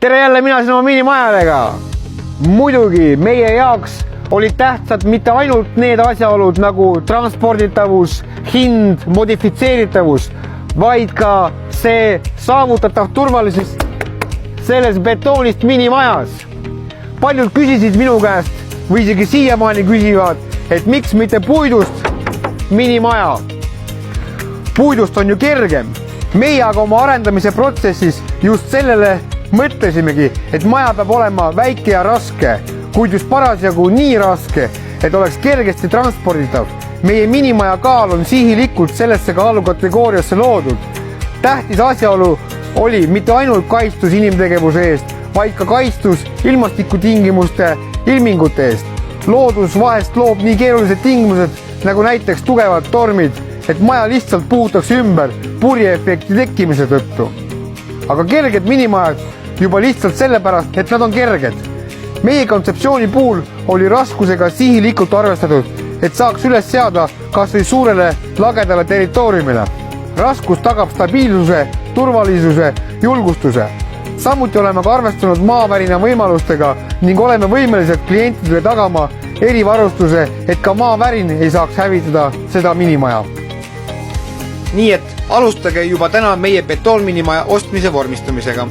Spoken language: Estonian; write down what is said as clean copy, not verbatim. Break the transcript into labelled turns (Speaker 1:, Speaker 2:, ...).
Speaker 1: tere jälle mina siin oma minimajadega. Muidugi meie jaoks olid tähtsad mitte ainult need asjaolud nagu transporditavus, hind, modifitseeritavus, vaid ka see saavutatav turvalisus selles betoonist minimajas. Paljud küsisid minu käest või isegi siiamaani küsivad, et miks mitte puidust minimaja. Puidust on ju kergem. Meie aga oma arendamise protsessis just sellele mõtlesimegi, et maja peab olema väike ja raske, kuid just parasjagu nii raske, et oleks kergesti transporditav. Meie minimaja kaal on sihilikult sellesse kaalukategooriasse loodud. Tähtis asjaolu oli mitte ainult kaitstus inimtegevuse eest, vaid ka kaitstus ilmastikutingimuste ilmingute eest. Loodus vahest loob nii keerulised tingimused, nagu näiteks tugevad tormid, et maja lihtsalt puhutakse ümber purjeefekti tekkimise tõttu. Aga kerged minimajad juba lihtsalt sellepärast, et nad on kerged. Meie kontseptsiooni puhul oli raskusega sihilikult arvestatud, et saaks üles seada kas või suurele lagedale territooriumile. Raskus tagab stabiilsuse, turvalisuse, julgustuse. Samuti oleme ka arvestanud maavärina võimalustega ning oleme võimelised klientidele tagama erivarustuse, et ka maavärin ei saaks hävitada seda minimaja. Nii et alustage juba täna meie betoonminimaja ostmise vormistamisega.